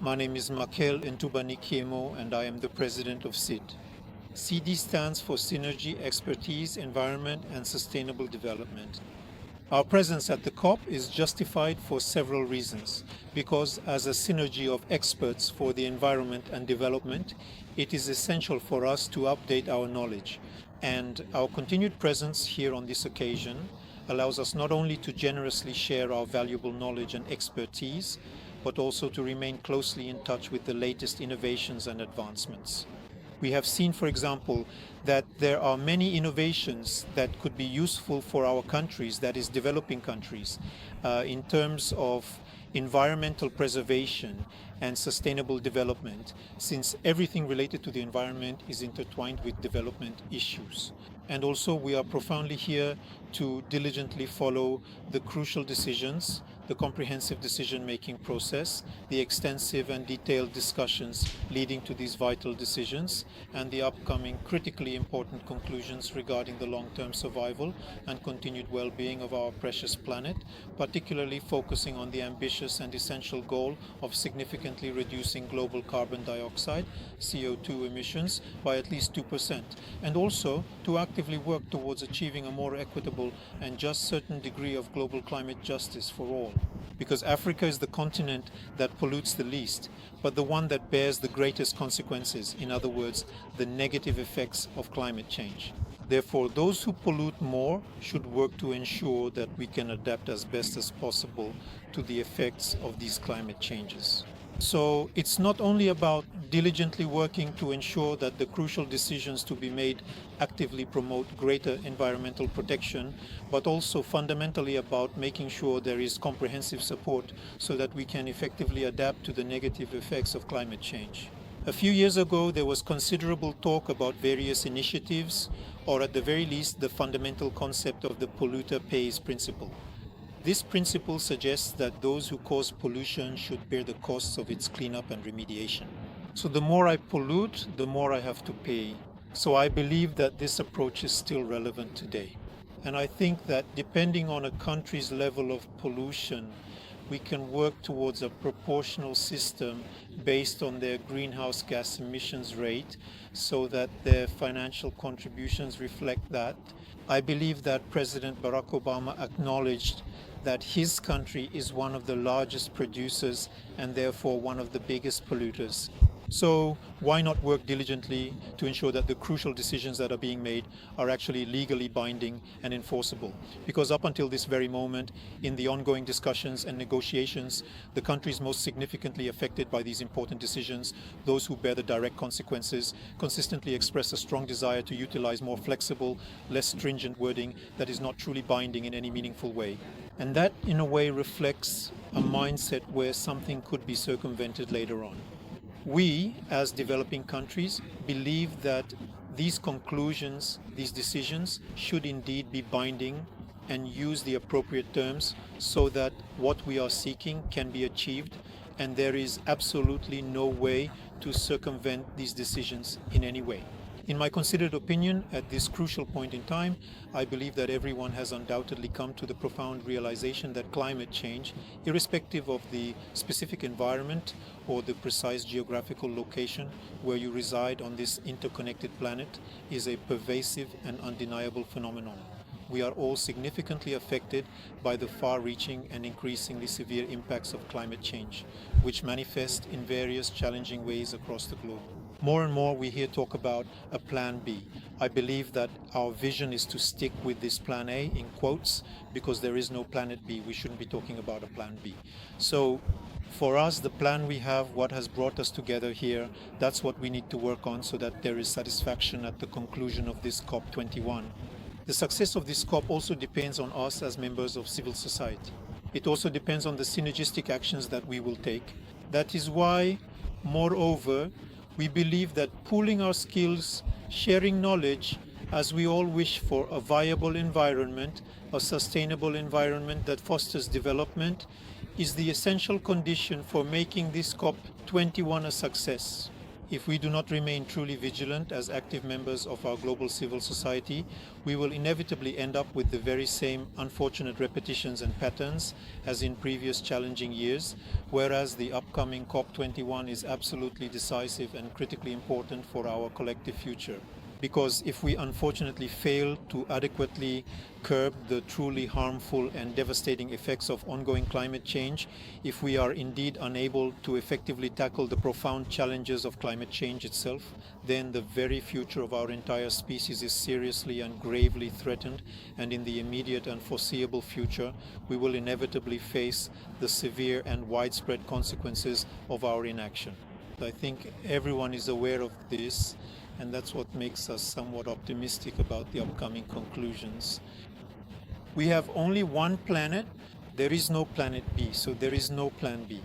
My name is Makel Ntubanikiemo and I am the president of SID. CD stands for Synergy, Expertise, Environment and Sustainable Development. Our presence at the COP is justified for several reasons, because as a synergy of experts for the environment and development, it is essential for us to update our knowledge, and our continued presence here on this occasion allows us not only to generously share our valuable knowledge and expertise, but also to remain closely in touch with the latest innovations and advancements. We have seen, for example, that there are many innovations that could be useful for our countries, that is, developing countries, in terms of environmental preservation and sustainable development, since everything related to the environment is intertwined with development issues. And also, we are profoundly here to diligently follow the crucial decisions, the comprehensive decision-making process, the extensive and detailed discussions leading to these vital decisions, and the upcoming critically important conclusions regarding the long-term survival and continued well-being of our precious planet, particularly focusing on the ambitious and essential goal of significantly reducing global carbon dioxide, CO2 emissions, by at least 2%, and also to actively work towards achieving a more equitable and just certain degree of global climate justice for all. Because Africa is the continent that pollutes the least, but the one that bears the greatest consequences, in other words, the negative effects of climate change. Therefore, those who pollute more should work to ensure that we can adapt as best as possible to the effects of these climate changes. So it's not only about diligently working to ensure that the crucial decisions to be made actively promote greater environmental protection, but also fundamentally about making sure there is comprehensive support so that we can effectively adapt to the negative effects of climate change. A few years ago, there was considerable talk about various initiatives, or at the very least, the fundamental concept of the polluter pays principle. This principle suggests that those who cause pollution should bear the costs of its cleanup and remediation. So the more I pollute, the more I have to pay. So I believe that this approach is still relevant today. And I think that depending on a country's level of pollution, we can work towards a proportional system based on their greenhouse gas emissions rate so that their financial contributions reflect that. I believe that President Barack Obama acknowledged that his country is one of the largest producers and therefore one of the biggest polluters. So why not work diligently to ensure that the crucial decisions that are being made are actually legally binding and enforceable? Because up until this very moment, in the ongoing discussions and negotiations, the countries most significantly affected by these important decisions, those who bear the direct consequences, consistently express a strong desire to utilize more flexible, less stringent wording that is not truly binding in any meaningful way. And that, in a way, reflects a mindset where something could be circumvented later on. We, as developing countries, believe that these conclusions, these decisions, should indeed be binding and use the appropriate terms so that what we are seeking can be achieved, and there is absolutely no way to circumvent these decisions in any way. In my considered opinion, at this crucial point in time, I believe that everyone has undoubtedly come to the profound realization that climate change, irrespective of the specific environment or the precise geographical location where you reside on this interconnected planet, is a pervasive and undeniable phenomenon. We are all significantly affected by the far-reaching and increasingly severe impacts of climate change, which manifest in various challenging ways across the globe. More and more we hear talk about a plan B. I believe that our vision is to stick with this plan A in quotes because there is no planet B. We shouldn't be talking about a plan B. So for us, the plan we have, what has brought us together here, that's what we need to work on so that there is satisfaction at the conclusion of this COP21. The success of this COP also depends on us as members of civil society. It also depends on the synergistic actions that we will take. That is why, moreover, we believe that pooling our skills, sharing knowledge, as we all wish for a viable environment, a sustainable environment that fosters development, is the essential condition for making this COP21 a success. If we do not remain truly vigilant as active members of our global civil society, we will inevitably end up with the very same unfortunate repetitions and patterns as in previous challenging years, whereas the upcoming COP21 is absolutely decisive and critically important for our collective future. Because if we unfortunately fail to adequately curb the truly harmful and devastating effects of ongoing climate change, if we are indeed unable to effectively tackle the profound challenges of climate change itself, then the very future of our entire species is seriously and gravely threatened, and in the immediate and foreseeable future, we will inevitably face the severe and widespread consequences of our inaction. I think everyone is aware of this, and that's what makes us somewhat optimistic about the upcoming conclusions. We have only one planet. There is no planet B, so there is no plan B.